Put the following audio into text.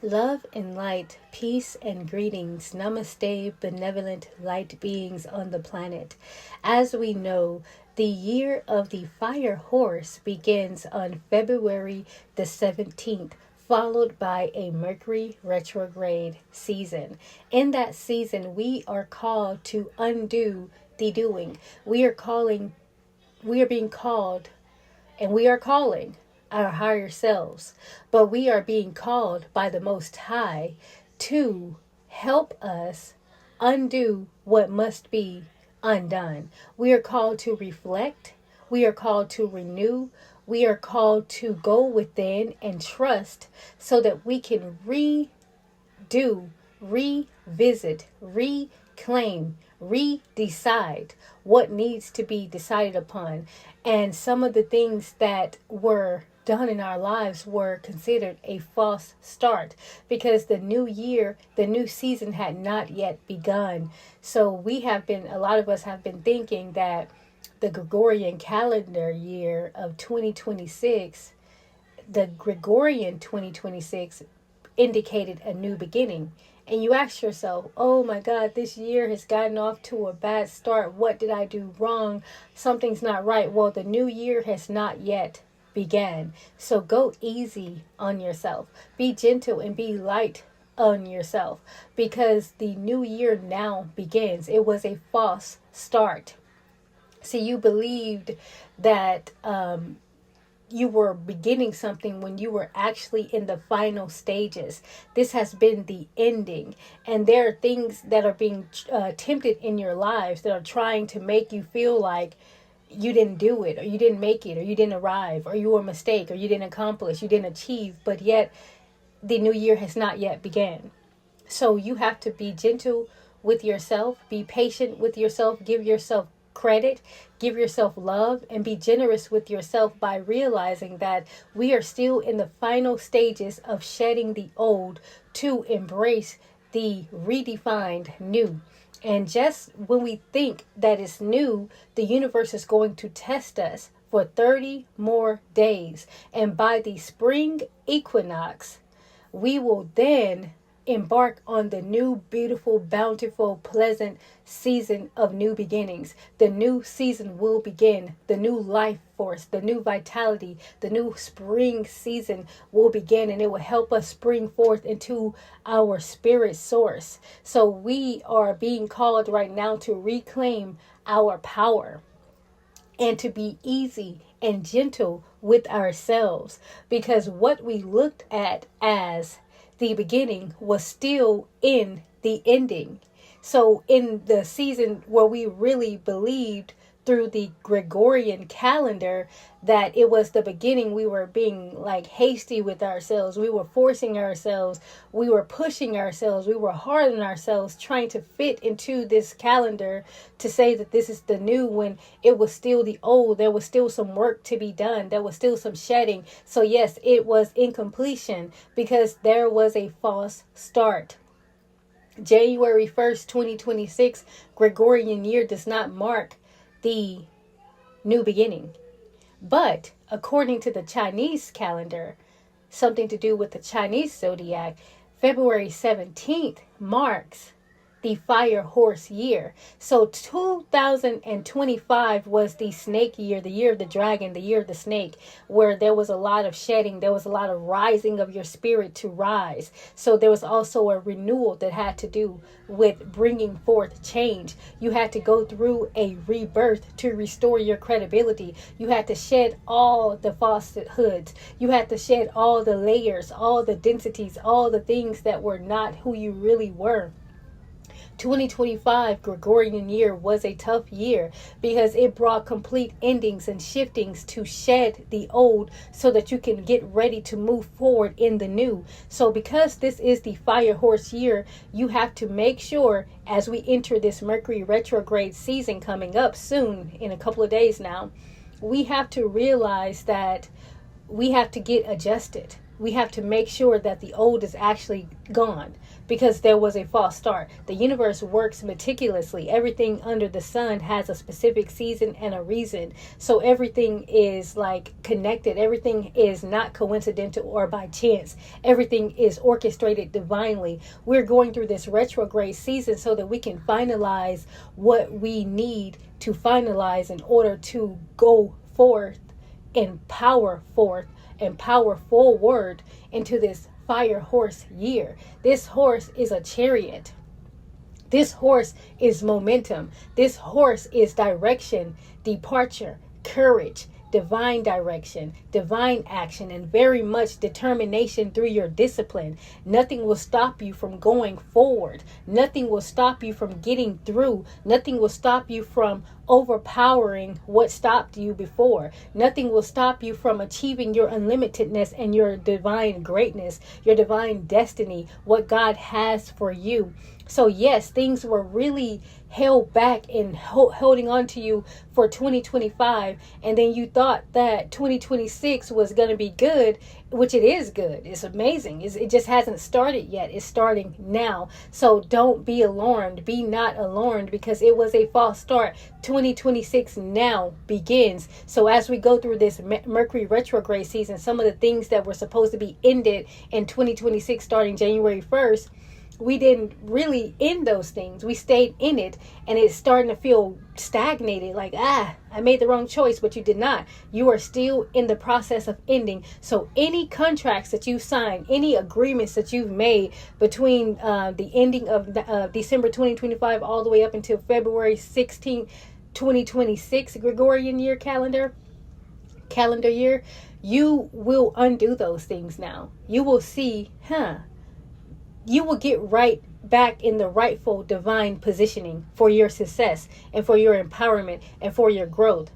Love and light, peace and greetings. Namaste, benevolent light beings on the planet. As we know, the year of the fire horse begins on February the 17th, followed by a Mercury retrograde season. In that season, we are called to undo the doing. We are being called and we are calling our higher selves, but we are being called by the Most High to help us undo what must be undone. We are called to reflect, we are called to renew, we are called to go within and trust so that we can redo, revisit, reclaim, redecide what needs to be decided upon. And some of the things that were done in our lives were considered a false start because the new year, the new season had not yet begun. So a lot of us have been thinking that the Gregorian calendar year of 2026, the Gregorian 2026 indicated a new beginning. And you ask yourself, oh my God, this year has gotten off to a bad start. What did I do wrong? Something's not right. Well, the new year has not yet began. So go easy on yourself. Be gentle and be light on yourself because the new year now begins. It was a false start. So you believed that you were beginning something when you were actually in the final stages. This has been the ending. And there are things that are being attempted in your lives that are trying to make you feel like you didn't do it, or you didn't make it, or you didn't arrive, or you were a mistake, or you didn't accomplish, you didn't achieve, but yet the new year has not yet begun. So you have to be gentle with yourself, be patient with yourself, give yourself credit, give yourself love, and be generous with yourself by realizing that we are still in the final stages of shedding the old to embrace the redefined new. And just when we think that it's new, the universe is going to test us for 30 more days. And by the spring equinox, we will then embark on the new, beautiful, bountiful, pleasant season of new beginnings. The new season will begin. The new life force, the new vitality, the new spring season will begin, and it will help us spring forth into our spirit source. So we are being called right now to reclaim our power and to be easy and gentle with ourselves, because what we looked at as the beginning was still in the ending. So in the season where we really believed through the Gregorian calendar that it was the beginning, we were being like hasty with ourselves. We were forcing ourselves. We were pushing ourselves. We were hard on ourselves trying to fit into this calendar to say that this is the new when it was still the old. There was still some work to be done. There was still some shedding. So yes, it was incompletion because there was a false start. January 1st, 2026, Gregorian year does not mark the new beginning. But according to the Chinese calendar, something to do with the Chinese zodiac, February 17th marks the fire horse year. So 2025 was the snake year, the year of the dragon, the year of the snake, where there was a lot of shedding. There was a lot of rising of your spirit to rise. So there was also a renewal that had to do with bringing forth change. You had to go through a rebirth to restore your credibility. You had to shed all the falsehoods. You had to shed all the layers, all the densities, all the things that were not who you really were. 2025 Gregorian year was a tough year because it brought complete endings and shiftings to shed the old so that you can get ready to move forward in the new. So because this is the fire horse year, you have to make sure as we enter this Mercury retrograde season coming up soon in a couple of days now, we have to realize that we have to get adjusted. we have to make sure that the old is actually gone, because there was a false start. The universe works meticulously. Everything under the sun has a specific season and a reason. So everything is like connected. Everything is not coincidental or by chance. Everything is orchestrated divinely. We're going through this retrograde season so that we can finalize what we need to finalize in order to go forth and power forward into this fire horse year. This horse is a chariot. This horse is momentum. This horse is direction, departure, courage, divine direction, divine action, and very much determination through your discipline. Nothing will stop you from going forward. Nothing will stop you from getting through. Nothing will stop you from overpowering what stopped you before. Nothing will stop you from achieving your unlimitedness and your divine greatness, your divine destiny, what God has for you. So yes, things were really held back and holding on to you for 2025, and then you thought that 2026 was going to be good, which it is good. It's amazing. It just hasn't started yet. It's starting now. So don't be alarmed. Be not alarmed, because it was a false start. 2026 now begins. So as we go through this Mercury retrograde season, some of the things that were supposed to be ended in 2026 starting January 1st, we didn't really end those things. We stayed in it, and it's starting to feel stagnated, like, I made the wrong choice, but you did not. You are still in the process of ending. So any contracts that you sign, any agreements that you've made between the ending of December 2025 all the way up until February 16th, 2026 Gregorian year calendar year, you will undo those things now. You will see, you will get right back in the rightful divine positioning for your success and for your empowerment and for your growth.